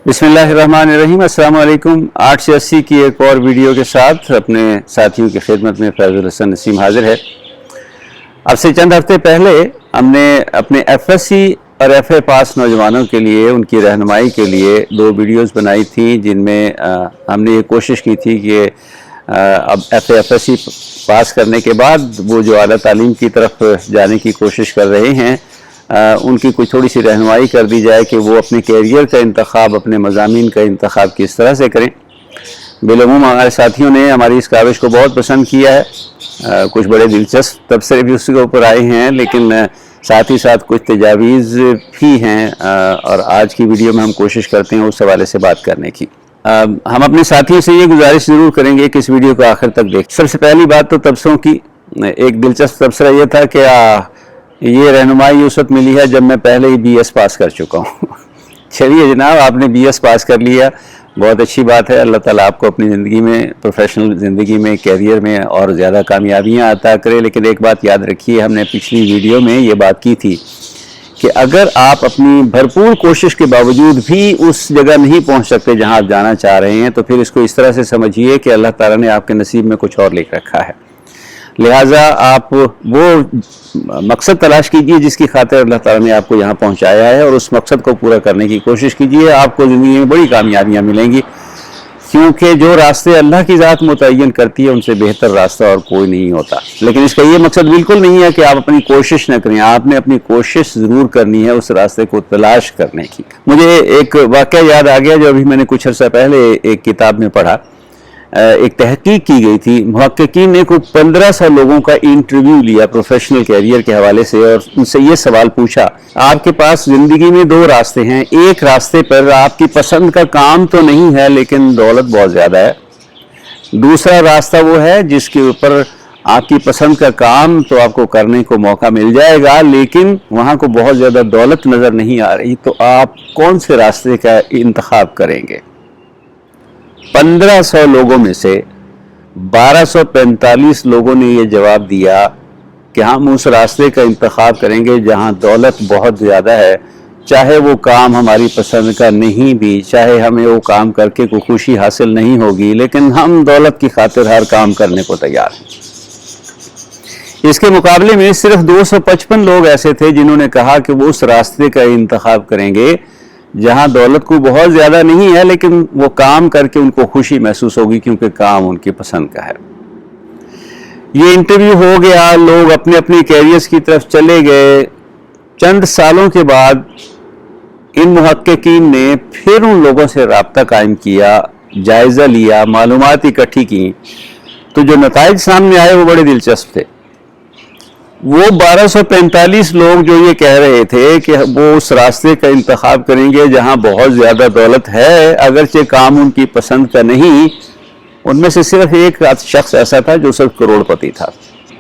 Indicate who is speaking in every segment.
Speaker 1: बिस्मिल्लाहिर्रहमानिर्रहीम। अस्सलाम वालेकुम। 8 से 80 की एक और वीडियो के साथ अपने साथियों की खिदमत में फैज़ुल हसन नसीम हाजिर है। अब से चंद हफ्ते पहले हमने अपने FSC और FA पास नौजवानों के लिए उनकी रहनुमाई के लिए 2 वीडियोस बनाई थी, जिनमें हमने ये कोशिश की थी कि अब FA FSC पास करने के बाद वो जो आला तालीम की तरफ जाने की कोशिश कर रहे हैं उनकी कुछ थोड़ी सी रहनुमाई कर दी जाए कि वो अपने कैरियर का इंतखाब, अपने मज़ामीन का इंतखाब किस तरह से करें। बिलअमूम हमारे साथियों ने हमारी इस काविश को बहुत पसंद किया है। कुछ बड़े दिलचस्प तबसरे भी उसके ऊपर आए हैं, लेकिन साथ ही साथ कुछ तजावीज़ भी हैं और आज की वीडियो में हम कोशिश करते हैं उस हवाले से बात करने की। हम अपने साथियों से ये गुजारिश ज़रूर करेंगे कि इस वीडियो को आखिर तक देखें। सबसे पहली बात तो तबसरों की। एक दिलचस्प तबसरा ये था कि ये रहनुमाई उस वक्त मिली है जब मैं पहले ही BS पास कर चुका हूँ। चलिए जनाब, आपने BS पास कर लिया, बहुत अच्छी बात है। अल्लाह ताला आपको अपनी ज़िंदगी में, प्रोफेशनल ज़िंदगी में, कैरियर में और ज़्यादा कामयाबियाँ अता करे। लेकिन एक बात याद रखिए, हमने पिछली वीडियो में ये बात की थी कि अगर आप अपनी भरपूर कोशिश के बावजूद भी उस जगह नहीं पहुँच सकते जहाँ आप जाना चाह रहे हैं, तो फिर इसको इस तरह से समझिए कि अल्लाह ताला ने आपके नसीब में कुछ और लिख रखा है। लिहाजा आप वो मकसद तलाश कीजिए जिसकी खातिर अल्लाह ताला ने आपको यहाँ पहुँचाया है, और उस मकसद को पूरा करने की कोशिश कीजिए। आपको ज़िंदगी में बड़ी कामयाबियाँ मिलेंगी, क्योंकि जो रास्ते अल्लाह की ज़ात मुतय्यन करती है उनसे बेहतर रास्ता और कोई नहीं होता। लेकिन इसका ये मकसद बिल्कुल नहीं है कि आप अपनी कोशिश न करें। आपने अपनी कोशिश ज़रूर करनी है उस रास्ते को तलाश करने की। मुझे एक वाक़या याद आ गया जो अभी मैंने कुछ अर्सा पहले एक किताब में पढ़ा। एक तहकीक की गई थी। मुहक्किकीन ने कुछ 1500 लोगों का इंटरव्यू लिया प्रोफेशनल कैरियर के हवाले से, और उनसे ये सवाल पूछा, आपके पास ज़िंदगी में 2 रास्ते हैं। एक रास्ते पर आपकी पसंद का काम तो नहीं है लेकिन दौलत बहुत ज़्यादा है। दूसरा रास्ता वो है जिसके ऊपर आपकी पसंद का काम तो आपको करने को मौका मिल जाएगा, लेकिन वहाँ को बहुत ज़्यादा दौलत नज़र नहीं आ रही। तो आप कौन से रास्ते का इंतखाब करेंगे? 1500 लोगों में से 1245 लोगों ने ये जवाब दिया कि हम उस रास्ते का इंतखाब करेंगे जहां दौलत बहुत ज़्यादा है, चाहे वो काम हमारी पसंद का नहीं भी, चाहे हमें वो काम करके कोई खुशी हासिल नहीं होगी, लेकिन हम दौलत की खातिर हर काम करने को तैयार हैं। इसके मुकाबले में सिर्फ 255 लोग ऐसे थे जिन्होंने कहा कि वो उस रास्ते का इंतखाब करेंगे जहां दौलत को बहुत ज़्यादा नहीं है, लेकिन वो काम करके उनको खुशी महसूस होगी क्योंकि काम उनकी पसंद का है। ये इंटरव्यू हो गया, लोग अपने अपने कैरियर्स की तरफ चले गए। चंद सालों के बाद इन मुहक्किकीन ने फिर उन लोगों से राब्ता कायम किया, जायज़ा लिया, मालूमात इकट्ठी की, तो जो नताइज सामने आए वो बड़े दिलचस्प थे। वो 1245 लोग जो ये कह रहे थे कि वो उस रास्ते का इंतखाब करेंगे जहां बहुत ज़्यादा दौलत है, अगरचे काम उनकी पसंद का नहीं, उनमें से सिर्फ एक शख्स ऐसा था जो सिर्फ करोड़पति था।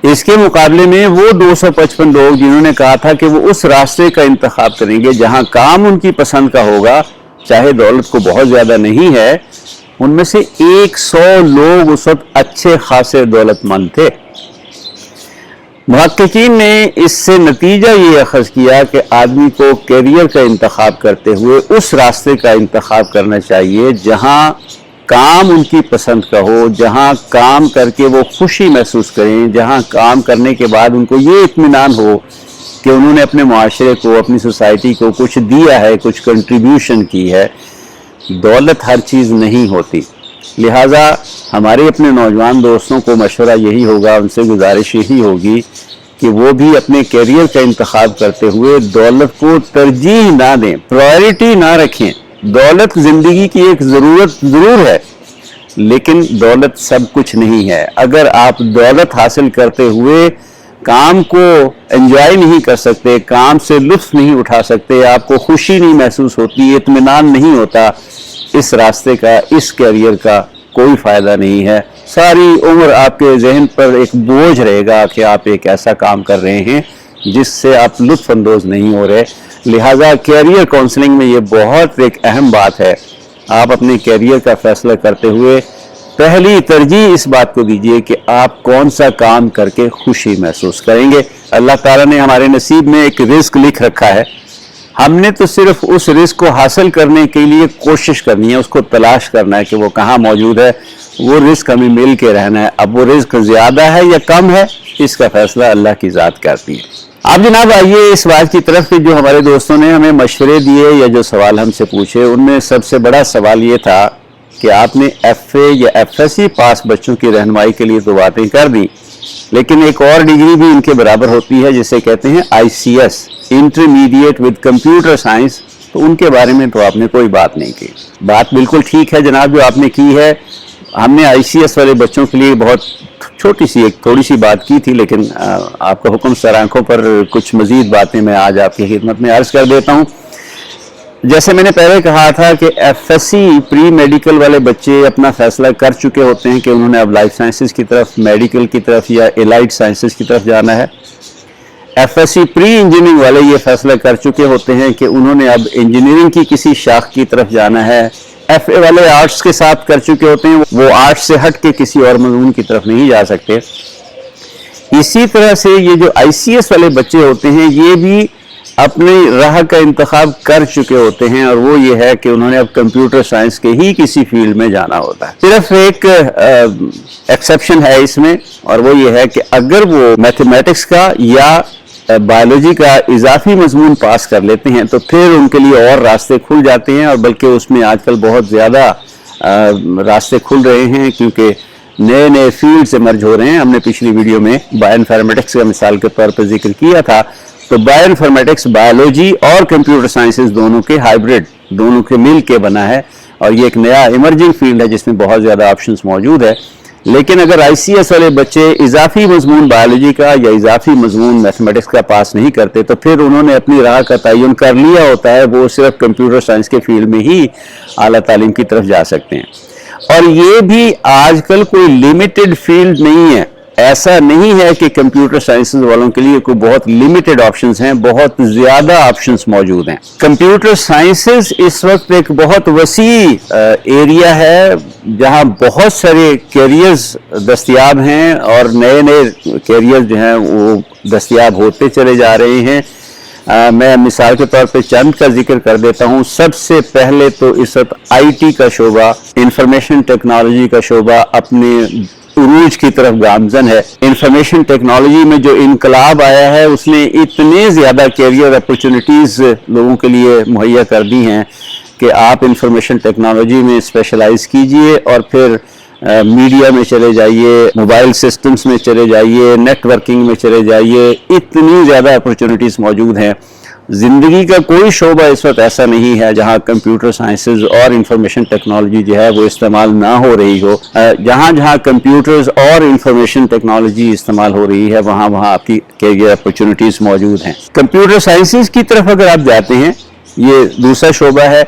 Speaker 1: इसके मुकाबले में वो 255 लोग जिन्होंने कहा था कि वो उस रास्ते का इंतखाब करेंगे जहां काम उनकी पसंद का होगा, चाहे दौलत को बहुत ज़्यादा नहीं है, उनमें से 100 लोग उस वक्त अच्छे खासे दौलतमंद थे। मुहक्किकीन ने इससे नतीजा ये अखज़ किया कि आदमी को कैरियर का इंतखाब करते हुए उस रास्ते का इंतखाब करना चाहिए जहां काम उनकी पसंद का हो, जहां काम करके वो खुशी महसूस करें, जहां काम करने के बाद उनको ये इत्मीनान हो कि उन्होंने अपने माशरे को, अपनी सोसाइटी को कुछ दिया है, कुछ कंट्रीब्यूशन की है। दौलत हर चीज़ नहीं होती। लिहाजा हमारे अपने नौजवान दोस्तों को मशवरा यही होगा, उनसे गुजारिश यही होगी कि वो भी अपने कैरियर का इंतखाब करते हुए दौलत को तरजीह ना दें, प्रायोरिटी ना रखें। दौलत ज़िंदगी की एक ज़रूरत ज़रूर है, लेकिन दौलत सब कुछ नहीं है। अगर आप दौलत हासिल करते हुए काम को एंजॉय नहीं कर सकते, काम से लुत्फ़ नहीं उठा सकते, आपको खुशी नहीं महसूस होती, इत्मीनान नहीं होता, इस रास्ते का, इस कैरियर का कोई फ़ायदा नहीं है। सारी उम्र आपके जहन पर एक बोझ रहेगा कि आप एक ऐसा काम कर रहे हैं जिससे आप लुत्फ़ अंदोज़ नहीं हो रहे। लिहाजा कैरियर काउंसलिंग में ये बहुत एक अहम बात है। आप अपने कैरियर का फ़ैसला करते हुए पहली तरजीह इस बात को दीजिए कि आप कौन सा काम करके खुशी महसूस करेंगे। अल्लाह ताला ने हमारे नसीब में एक रिज़्क़ लिख रखा है, हमने तो सिर्फ उस रिस्क को हासिल करने के लिए कोशिश करनी है, उसको तलाश करना है कि वो कहाँ मौजूद है, वो रिस्क हमें मिल के रहना है। अब वो रिस्क ज़्यादा है या कम है, इसका फैसला अल्लाह की ज़ात करती है। अब जनाब आइए इस बात की तरफ कि जो हमारे दोस्तों ने हमें मशवरे दिए या जो सवाल हमसे पूछे, उनमें सबसे बड़ा सवाल ये था कि आपने FA या FSC पास बच्चों की रहनुमाई के लिए तो बातें कर दी, लेकिन एक और डिग्री भी इनके बराबर होती है जिसे कहते हैं ICS, intermediate with computer science, तो उनके बारे में तो आपने कोई बात नहीं की। बात बिल्कुल ठीक है जनाब जो आपने की है। हमने ICS वाले बच्चों के लिए बहुत छोटी सी एक थोड़ी सी बात की थी, लेकिन आपका हुक्म सर आंखों पर कुछ मजीद बातें मैं आज आपकी खिदमत में अर्ज कर देता हूँ। जैसे मैंने पहले कहा था कि FSC प्री मेडिकल वाले बच्चे अपना फैसला कर चुके होते हैं कि उन्होंने अब लाइफ साइंसेज की तरफ, मेडिकल की तरफ या एलाइड साइंसेज की तरफ जाना है। FSC प्री इंजीनियरिंग वाले ये फैसला कर चुके होते हैं कि उन्होंने अब इंजीनियरिंग की किसी शाख की तरफ जाना है। FA वाले आर्ट्स के साथ कर चुके होते हैं, वो आर्ट्स से हट के किसी और मजमून की तरफ नहीं जा सकते। इसी तरह से ये जो ICS वाले बच्चे होते हैं ये भी अपनी राह का इंतखाब कर चुके होते हैं, और वो ये है कि उन्होंने अब कंप्यूटर साइंस के ही किसी फील्ड में जाना होता है। सिर्फ एक एक्सेप्शन है इसमें, और वो ये है कि अगर वो मैथमेटिक्स का या बायोलॉजी का इजाफी मजमून पास कर लेते हैं तो फिर उनके लिए और रास्ते खुल जाते हैं, और बल्कि उसमें आजकल बहुत ज़्यादा रास्ते खुल रहे हैं क्योंकि नए नए फील्ड्स इमर्ज हो रहे हैं। हमने पिछली वीडियो में बायोइन्फॉर्मेटिक्स का मिसाल के तौर पर जिक्र किया था, तो बायोइन्फॉर्मेटिक्स बायोलॉजी और कंप्यूटर साइंसेज दोनों के हाइब्रिड, दोनों के मिल के बना है, और ये एक नया इमर्जिंग फील्ड है जिसमें बहुत ज़्यादा ऑप्शंस मौजूद है। लेकिन अगर ICS वाले बच्चे इजाफी मजमून बायोलॉजी का या इजाफी मजमून मैथमेटिक्स का पास नहीं करते तो फिर उन्होंने अपनी राह का तयन कर लिया होता है, वो सिर्फ कंप्यूटर साइंस के फील्ड में ही आला तालीम की तरफ जा सकते हैं। और ये भी आजकल कोई लिमिटेड फील्ड नहीं है, ऐसा नहीं है कि कंप्यूटर साइंसेज वालों के लिए कोई बहुत लिमिटेड ऑप्शंस हैं, बहुत ज़्यादा ऑप्शंस मौजूद हैं। कंप्यूटर साइंसेज इस वक्त एक बहुत वसी एरिया है जहां बहुत सारे कैरियर्स दस्तयाब हैं, और नए नए कैरियर्स जो हैं वो दस्तयाब होते चले जा रहे हैं। मैं मिसाल के तौर पे चंद का जिक्र कर देता हूँ। सबसे पहले तो इस वक्त IT का शोबा, इंफॉर्मेशन टेक्नोलॉजी का शोबा अपने उरूज की तरफ गामजन है। इंफॉर्मेशन टेक्नोलॉजी में जो इनकलाब आया है उसने इतने ज़्यादा कैरियर अपॉर्चुनिटीज़ लोगों के लिए मुहैया कर दी हैं कि आप इंफॉर्मेशन टेक्नोलॉजी में स्पेशलाइज कीजिए और फिर मीडिया में चले जाइए, मोबाइल सिस्टम्स में चले जाइए, नेटवर्किंग में चले जाइए, इतनी ज़्यादा अपॉर्चुनिटीज़ मौजूद हैं। ज़िंदगी का कोई शोबा इस वक्त ऐसा नहीं है जहां कंप्यूटर साइंसेज और इंफॉर्मेशन टेक्नोलॉजी जो है वो इस्तेमाल ना हो रही हो। जहां जहां कंप्यूटर्स और इंफॉर्मेशन टेक्नोलॉजी इस्तेमाल हो रही है वहां वहां आपकी कैरियर अपॉर्चुनिटीज़ मौजूद हैं। कंप्यूटर साइंसेज की तरफ अगर आप जाते हैं, ये दूसरा शोबा है,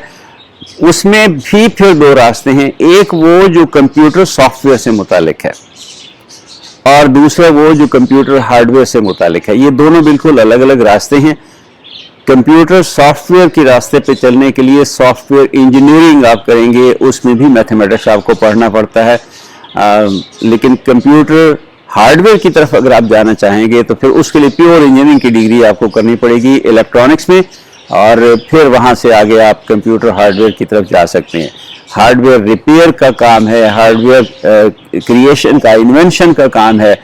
Speaker 1: उसमें भी फिर दो रास्ते हैं। एक वो जो कंप्यूटर सॉफ्टवेयर से मुतालिक है, और दूसरा वो जो कंप्यूटर हार्डवेयर से मुतालिक है। ये दोनों बिल्कुल अलग अलग रास्ते हैं। कंप्यूटर सॉफ्टवेयर के रास्ते पे चलने के लिए सॉफ्टवेयर इंजीनियरिंग आप करेंगे, उसमें भी मैथमेटिक्स आपको पढ़ना पड़ता है। लेकिन कंप्यूटर हार्डवेयर की तरफ अगर आप जाना चाहेंगे तो फिर उसके लिए प्योर इंजीनियरिंग की डिग्री आपको करनी पड़ेगी इलेक्ट्रॉनिक्स में, और फिर वहाँ से आगे आप कंप्यूटर हार्डवेयर की तरफ जा सकते हैं। हार्डवेयर रिपेयर का काम है, हार्डवेयर क्रिएशन का, इन्वेंशन का काम है,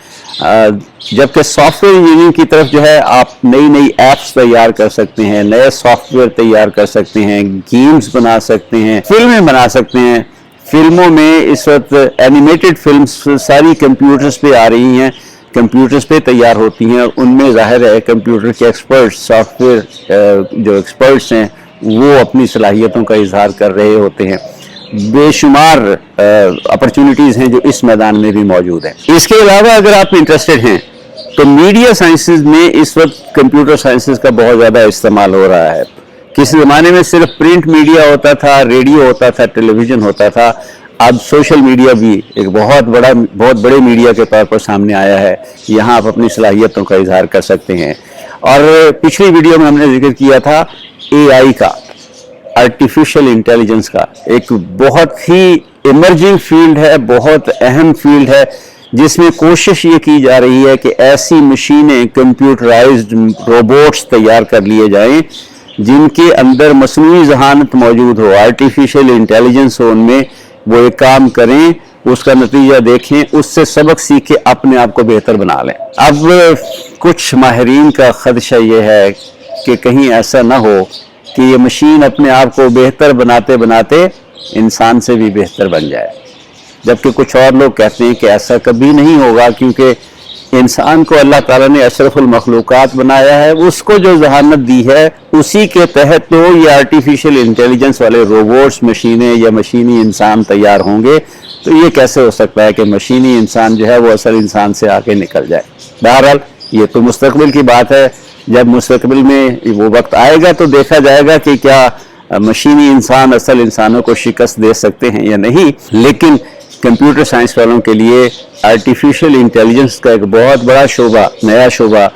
Speaker 1: जबकि सॉफ्टवेयर इंजीनियरिंग की तरफ जो है आप नई नई ऐप्स तैयार कर सकते हैं, नए सॉफ्टवेयर तैयार कर सकते हैं, गेम्स बना सकते हैं, फिल्में बना सकते हैं। फिल्मों में इस वक्त एनिमेटेड फिल्म्स सारी कंप्यूटर्स पे आ रही हैं, कंप्यूटर्स पे तैयार होती हैं, और उनमें जाहिर है कंप्यूटर के एक्सपर्ट्स, सॉफ्टवेयर जो एक्सपर्ट्स हैं वो अपनी सलाहियतों का इजहार कर रहे होते हैं। बेशुमार अपॉर्चुनिटीज़ हैं जो इस मैदान में भी मौजूद हैं। इसके अलावा अगर आप इंटरेस्टेड हैं तो मीडिया साइंसेज में इस वक्त कंप्यूटर साइंसेज का बहुत ज़्यादा इस्तेमाल हो रहा है। किसी ज़माने में सिर्फ प्रिंट मीडिया होता था, रेडियो होता था, टेलीविज़न होता था, अब सोशल मीडिया भी एक बहुत बड़े मीडिया के तौर पर सामने आया है। यहाँ आप अपनी सलाहियतों का इजहार कर सकते हैं। और पिछली वीडियो में हमने जिक्र किया था AI का, आर्टिफिशियल इंटेलिजेंस का, एक बहुत ही इमर्जिंग फील्ड है, बहुत अहम फील्ड है, जिसमें कोशिश ये की जा रही है कि ऐसी मशीनें, कंप्यूटराइज्ड रोबोट्स तैयार कर लिए जाएं जिनके अंदर मसनूई ज़हानत मौजूद हो, आर्टिफिशियल इंटेलिजेंस हो, उनमें वो एक काम करें, उसका नतीजा देखें, उससे सबक सीख के अपने आप को बेहतर बना लें। अब कुछ माहिरीन का खदशा ये है कि कहीं ऐसा ना हो कि ये मशीन अपने आप को बेहतर बनाते बनाते इंसान से भी बेहतर बन जाए, जबकि कुछ और लोग कहते हैं कि ऐसा कभी नहीं होगा, क्योंकि इंसान को अल्लाह ताला ने अशरफुल मखलूक़ात बनाया है, उसको जो जहानत दी है उसी के तहत तो ये आर्टिफिशियल इंटेलिजेंस वाले रोबोट्स, मशीनें या मशीनी इंसान तैयार होंगे। तो ये कैसे हो सकता है कि मशीनी इंसान जो है वो असल इंसान से आके निकल जाए। बहरहाल ये तो मुस्तकबिल की बात है, जब मुस्तकबिल में वो वक्त आएगा तो देखा जाएगा कि क्या मशीनी इंसान असल इंसानों को शिकस्त दे सकते हैं या नहीं। लेकिन कंप्यूटर साइंस वालों के लिए आर्टिफिशियल इंटेलिजेंस का एक बहुत बड़ा शोबा, नया शोबा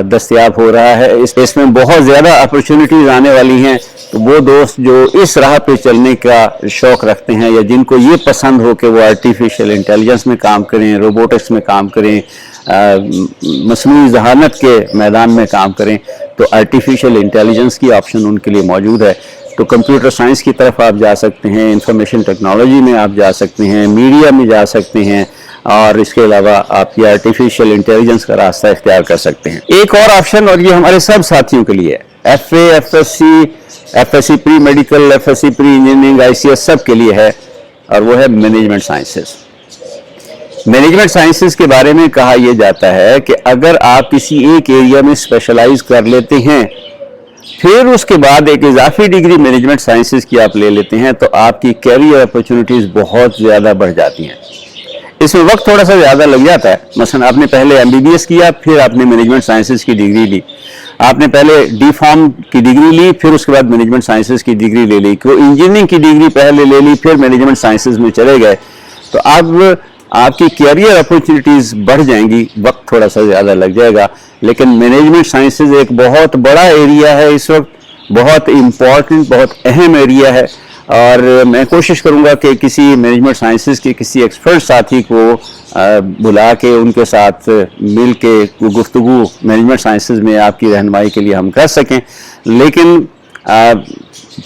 Speaker 1: दस्तयाब हो रहा है। इसमें बहुत ज़्यादा अपॉर्चुनिटीज़ आने वाली हैं। तो वो दोस्त जो इस राह पे चलने का शौक़ रखते हैं या जिनको ये पसंद हो कि वो आर्टिफिशियल इंटेलिजेंस में काम करें, रोबोटिक्स में काम करें, मसनूई ज़हानत के मैदान में काम करें, तो आर्टिफिशियल इंटेलिजेंस की ऑप्शन उनके लिए मौजूद है। तो कंप्यूटर साइंस की तरफ आप जा सकते हैं, इंफॉर्मेशन टेक्नोलॉजी में आप जा सकते हैं, मीडिया में जा सकते हैं, और इसके अलावा आप ये आर्टिफिशियल इंटेलिजेंस का रास्ता इख्तियार कर सकते हैं। एक और ऑप्शन, और ये हमारे सब साथियों के लिए है, FSc pre medical, FSc pre engineering, ICS सब के लिए है, और वो है मैनेजमेंट साइंसेस। मैनेजमेंट साइंसेस के बारे में कहा यह जाता है कि अगर आप किसी एक एरिया में स्पेशलाइज कर लेते हैं, फिर उसके बाद एक इजाफी डिग्री मैनेजमेंट साइंसेस की आप ले लेते हैं, तो आपकी कैरियर अपॉर्चुनिटीज़ बहुत ज़्यादा बढ़ जाती हैं। इसमें वक्त थोड़ा सा ज़्यादा लग जाता है। मसलन आपने पहले एमबीबीएस किया, फिर आपने मैनेजमेंट साइंसेस की डिग्री ली, आपने पहले डी फार्म की डिग्री ली, फिर उसके बाद मैनेजमेंट साइंसेस की डिग्री ले ली, कोई इंजीनियरिंग की डिग्री पहले ले ली, फिर मैनेजमेंट साइंसेस में चले गए, तो अब आपकी कैरियर अपॉर्चुनिटीज़ बढ़ जाएंगी, वक्त थोड़ा सा ज़्यादा लग जाएगा। लेकिन मैनेजमेंट साइंसेज एक बहुत बड़ा एरिया है, इस वक्त बहुत इम्पॉर्टेंट, बहुत अहम एरिया है, और मैं कोशिश करूंगा कि किसी मैनेजमेंट साइंसेज के किसी एक्सपर्ट साथी को बुला के उनके साथ मिल के गुफ्तगू मैनेजमेंट साइंसेज में आपकी रहनुमाई के लिए हम कर सकें। लेकिन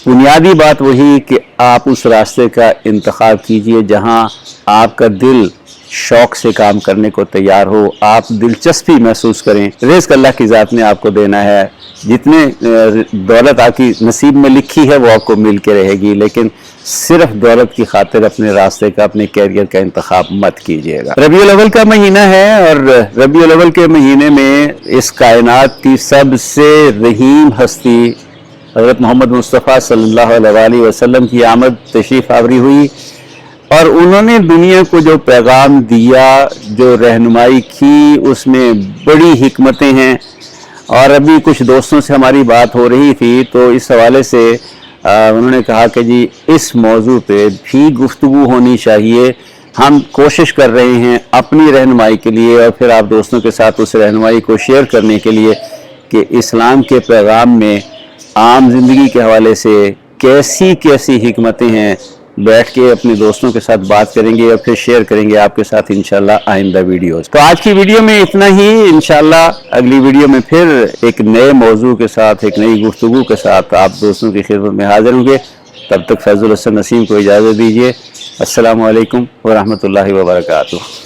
Speaker 1: बुनियादी बात वही कि आप उस रास्ते का इंतखाब कीजिए जहां आपका दिल शौक से काम करने को तैयार हो, आप दिलचस्पी महसूस करें। रिज़्क़ अल्लाह की ज़ात ने आपको देना है, जितने दौलत आपकी नसीब में लिखी है वो आपको मिल के रहेगी, लेकिन सिर्फ दौलत की खातिर अपने रास्ते का, अपने कैरियर का इंतखाब मत कीजिएगा। रबीउल अव्वल का महीना है, और रबीउल अव्वल के महीने में इस कायनात की सबसे रहीम हस्ती हज़रत मोहम्मद मुस्तफ़ा सल्लल्लाहु अलैहि वसल्लम की आमद तशरीफ़ आवरी हुई, और उन्होंने दुनिया को जो पैगाम दिया, जो रहनुमाई की, उसमें बड़ी हिकमतें हैं। और अभी कुछ दोस्तों से हमारी बात हो रही थी, तो इस हवाले से उन्होंने कहा कि जी इस मौजू पे भी गुफ्तगू होनी चाहिए। हम कोशिश कर रहे हैं अपनी रहनुमाई के लिए, और फिर आप दोस्तों के साथ उस रहनुमाई को शेयर करने के लिए कि इस्लाम के पैगाम में आम ज़िंदगी के हवाले से कैसी कैसी हिकमतें हैं। बैठ के अपने दोस्तों के साथ बात करेंगे और फिर शेयर करेंगे आपके साथ इंशाल्लाह आइंदा वीडियोस। तो आज की वीडियो में इतना ही। इंशाल्लाह अगली वीडियो में फिर एक नए मौजू के साथ, एक नई गुफ्तगू के साथ आप दोस्तों की खिदमत में हाजिर होंगे। तब तक फैज़ुल हसन नसीम को इजाज़त दीजिए। अस्सलामु अलैकुम व रहमतुल्लाहि व बरकातुहू।